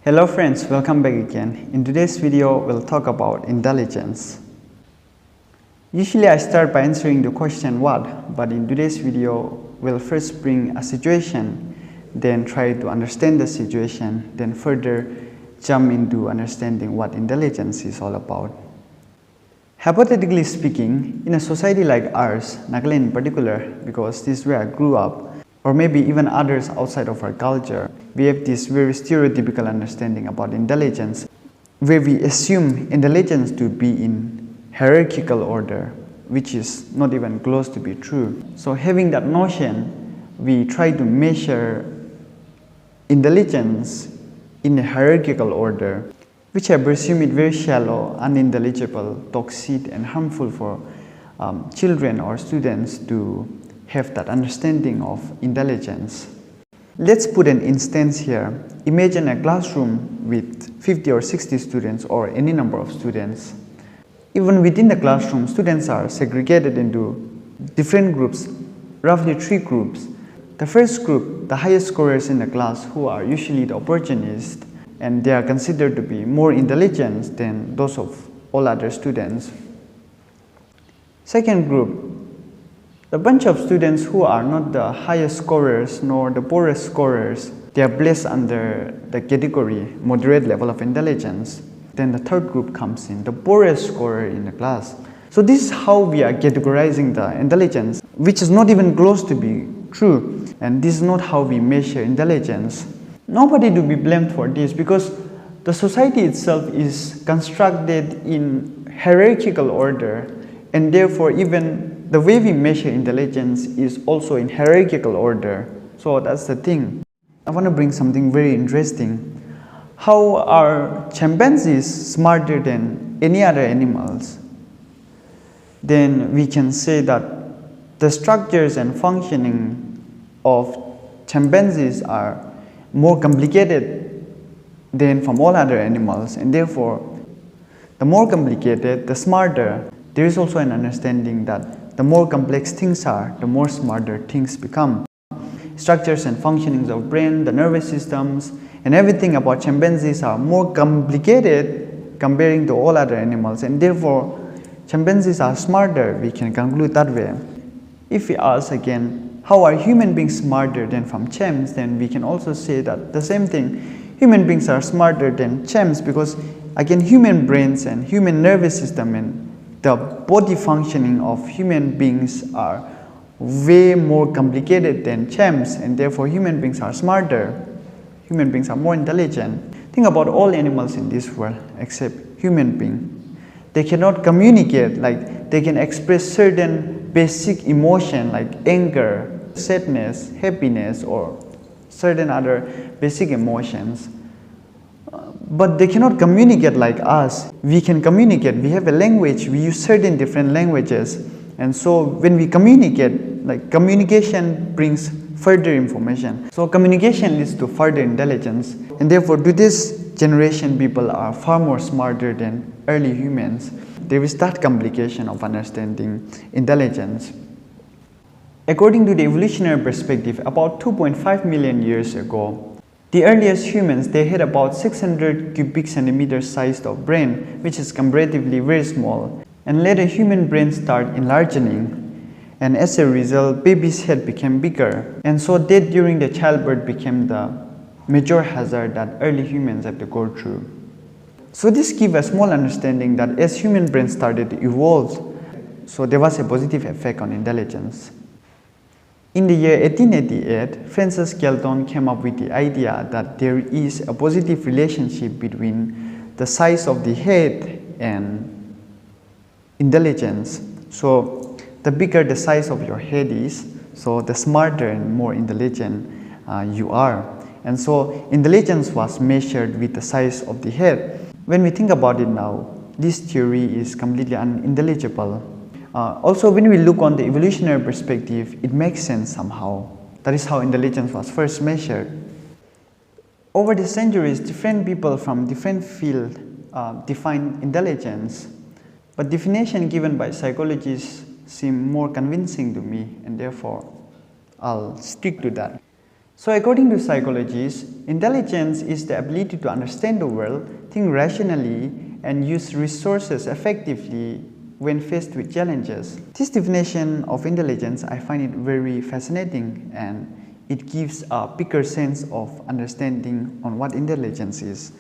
Hello friends, welcome back again. In today's video, we'll talk about intelligence. Usually I start by answering the question what, but in today's video, we'll first bring a situation, then try to understand the situation, then further jump into understanding what intelligence is all about. Hypothetically speaking, in a society like ours, Nagaland in particular, because this is where I grew up, or maybe even others outside of our culture, we have this very stereotypical understanding about intelligence, where we assume intelligence to be in hierarchical order, which is not even close to be true. So having that notion, we try to measure intelligence in a hierarchical order, which I presume is very shallow, unintelligible, toxic and harmful for children or students to have that understanding of intelligence. Let's put an instance here. Imagine a classroom with 50 or 60 students or any number of students. Even within the classroom, students are segregated into different groups, roughly 3 groups. The first group, the highest scorers in the class, who are usually the opportunists, and they are considered to be more intelligent than those of all other students. Second group, the bunch of students who are not the highest scorers nor the poorest scorers, they are placed under the category moderate level of intelligence. Then the third group comes in, the poorest scorer in the class. So this is how we are categorizing the intelligence, which is not even close to be true. And this is not how we measure intelligence. Nobody to be blamed for this because the society itself is constructed in hierarchical order, and therefore even the way we measure intelligence is also in hierarchical order. So that's the thing. I want to bring something very interesting. How are chimpanzees smarter than any other animals? Then we can say that the structures and functioning of chimpanzees are more complicated than from all other animals, and therefore the more complicated, the smarter. There is also an understanding that the more complex things are, the more smarter things become. Structures and functionings of brain, the nervous systems, and everything about chimpanzees are more complicated comparing to all other animals, and therefore chimpanzees are smarter. We can conclude that way. If we ask again, how are human beings smarter than from chimps, then we can also say that the same thing. Human beings are smarter than chimps because again human brains and human nervous system and the body functioning of human beings are way more complicated than chimps, and therefore human beings are smarter. Human beings are more intelligent. Think about all animals in this world except human beings. They cannot communicate, like they can express certain basic emotion like anger, sadness, happiness, or certain other basic emotions. But they cannot communicate like us. We can communicate. We have a language. We use certain different languages. And so when we communicate, like communication brings further information. So communication leads to further intelligence. And therefore today's generation people are far more smarter than early humans. There is that complication of understanding intelligence. According to the evolutionary perspective, about 2.5 million years ago, the earliest humans, they had about 600 cubic centimeters sized of brain, which is comparatively very small. And later human brains start enlarging. And as a result, baby's head became bigger. And so death during the childbirth became the major hazard that early humans had to go through. So this gives a small understanding that as human brains started to evolve, so there was a positive effect on intelligence. In the year 1888, Francis Galton came up with the idea that there is a positive relationship between the size of the head and intelligence. So the bigger the size of your head is, so the smarter and more intelligent you are. And so intelligence was measured with the size of the head. When we think about it now, this theory is completely unintelligible. Also, when we look on the evolutionary perspective, it makes sense somehow. That is how intelligence was first measured. Over the centuries, different people from different fields define intelligence, but definition given by psychologists seem more convincing to me, and therefore I'll stick to that. So according to psychologists, intelligence is the ability to understand the world, think rationally, and use resources effectively when faced with challenges. This definition of intelligence, I find it very fascinating, and it gives a bigger sense of understanding on what intelligence is.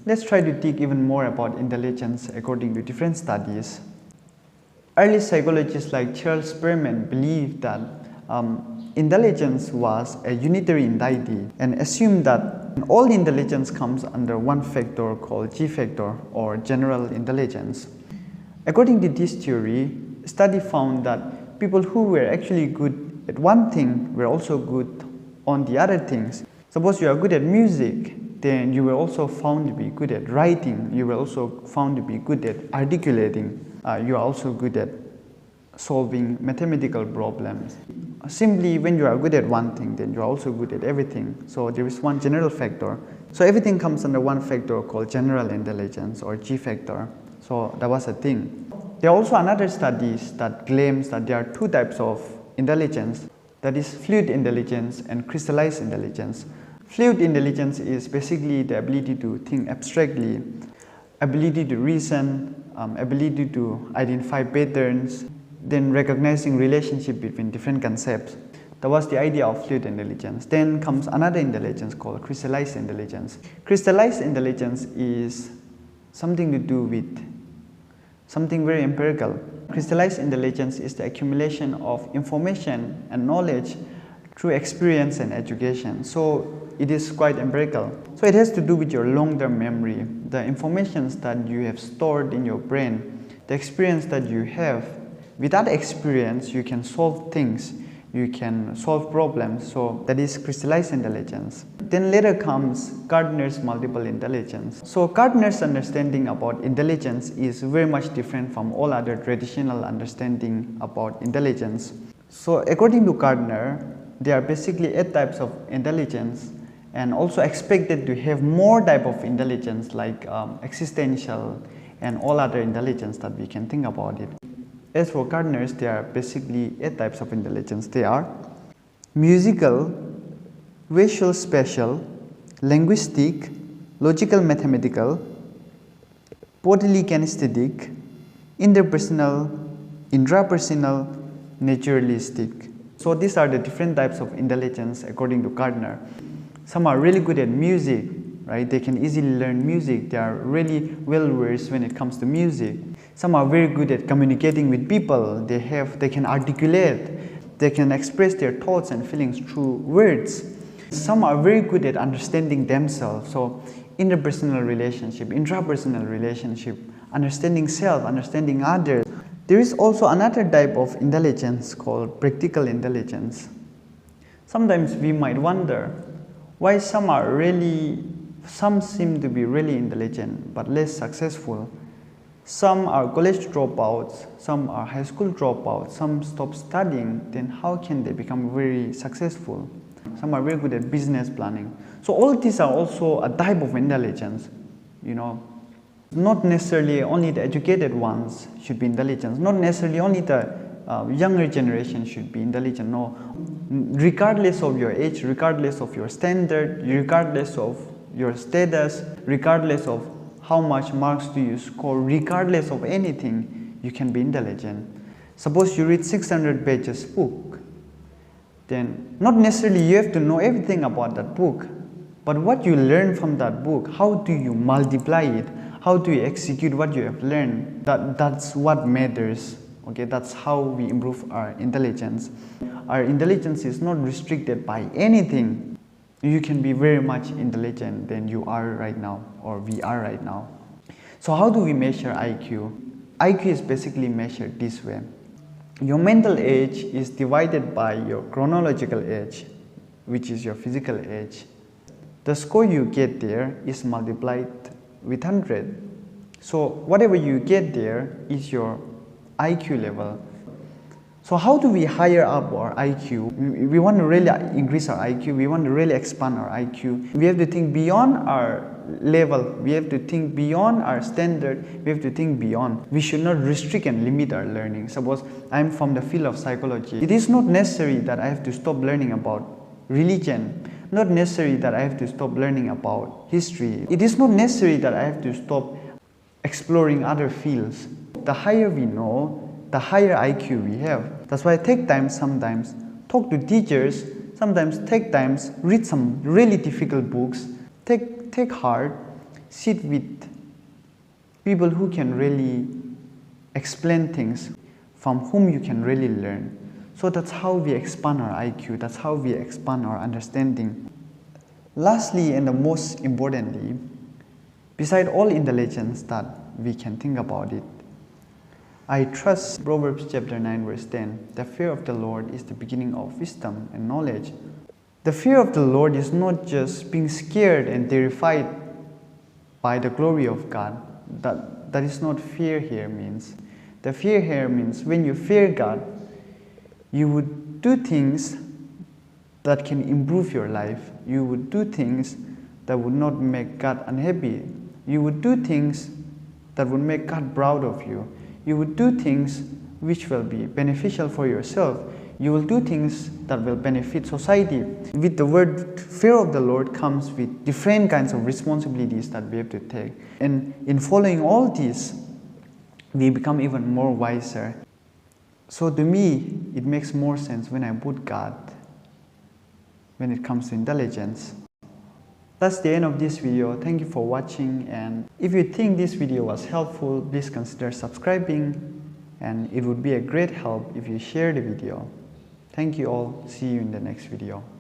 Let's try to dig even more about intelligence according to different studies. Early psychologists like Charles Berman believed that intelligence was a unitary entity and assumed that all intelligence comes under one factor called G factor, or general intelligence. According to this theory, study found that people who were actually good at one thing were also good on the other things. Suppose you are good at music, then you were also found to be good at writing, you were also found to be good at articulating, you are also good at solving mathematical problems. Simply, when you are good at one thing, then you are also good at everything. So there is one general factor. So everything comes under one factor called general intelligence, or G factor. So that was a thing. There are also another studies that claims that there are two types of intelligence, that is fluid intelligence and crystallized intelligence. Fluid intelligence is basically the ability to think abstractly, ability to reason, ability to identify patterns, then recognizing relationship between different concepts. That was the idea of fluid intelligence. Then comes another intelligence called crystallized intelligence. Crystallized intelligence is something to do with something very empirical. Crystallized intelligence is the accumulation of information and knowledge through experience and education. So it is quite empirical. So it has to do with your long-term memory, the information that you have stored in your brain, the experience that you have. With that experience, you can solve things, you can solve problems. So that is crystallized intelligence. Then later comes Gardner's multiple intelligence. So Gardner's understanding about intelligence is very much different from all other traditional understanding about intelligence. So according to Gardner, there are basically 8 types of intelligence, and also expected to have more type of intelligence like existential and all other intelligence that we can think about it. As for Gardner's, there are basically 8 types of intelligence. They are musical, visual spatial, linguistic, logical mathematical, bodily kinesthetic, interpersonal, intrapersonal, naturalistic. So these are the different types of intelligence according to Gardner. Some are really good at music, right? They can easily learn music. They are really well versed when it comes to music. Some are very good at communicating with people. They can articulate. They can express their thoughts and feelings through words. Some are very good at understanding themselves. So interpersonal relationship, intrapersonal relationship, understanding self, understanding others. There is also another type of intelligence called practical intelligence. Sometimes we might wonder why some seem to be really intelligent but less successful. Some are college dropouts, some are high school dropouts, some stop studying, then how can they become very successful? Some are very good at business planning. So all these are also a type of intelligence, Not necessarily only the educated ones should be intelligent, not necessarily only the younger generation should be intelligent, no. Regardless of your age, regardless of your standard, regardless of your status, regardless of how much marks do you score, regardless of anything, you can be intelligent. Suppose you read 600 pages book, then not necessarily you have to know everything about that book, but what you learn from that book, how do you multiply it? How do you execute what you have learned? That's what matters. Okay, that's how we improve our intelligence. Our intelligence is not restricted by anything. You can be very much intelligent than you are right now, or we are right now. So how do we measure IQ? IQ is basically measured this way. Your mental age is divided by your chronological age, which is your physical age. The score you get there is multiplied with 100. So whatever you get there is your IQ level. So how do we higher up our IQ? We want to really increase our IQ. We want to really expand our IQ. We have to think beyond our level. We have to think beyond our standard. We have to think beyond. We should not restrict and limit our learning. Suppose I'm from the field of psychology. It is not necessary that I have to stop learning about religion. not necessary that I have to stop learning about history. It is not necessary that I have to stop exploring other fields. The higher we know, the higher IQ we have. That's why I take time sometimes, talk to teachers, sometimes take times, read some really difficult books, take heart, sit with people who can really explain things, from whom you can really learn. So that's how we expand our IQ, that's how we expand our understanding. Lastly, and the most importantly, beside all intelligence that we can think about it, I trust Proverbs chapter 9 verse 10, the fear of the Lord is the beginning of wisdom and knowledge. The fear of the Lord is not just being scared and terrified by the glory of God. That is not fear here means. The fear here means when you fear God, you would do things that can improve your life. You would do things that would not make God unhappy. You would do things that would make God proud of you. You would do things which will be beneficial for yourself. You will do things that will benefit society. With the word fear of the Lord comes with different kinds of responsibilities that we have to take. And in following all these, we become even more wiser. So to me, it makes more sense when I put God when it comes to intelligence. That's the end of this video. Thank you for watching, and if you think this video was helpful, please consider subscribing, and it would be a great help if you share the video. Thank you all. See you in the next video.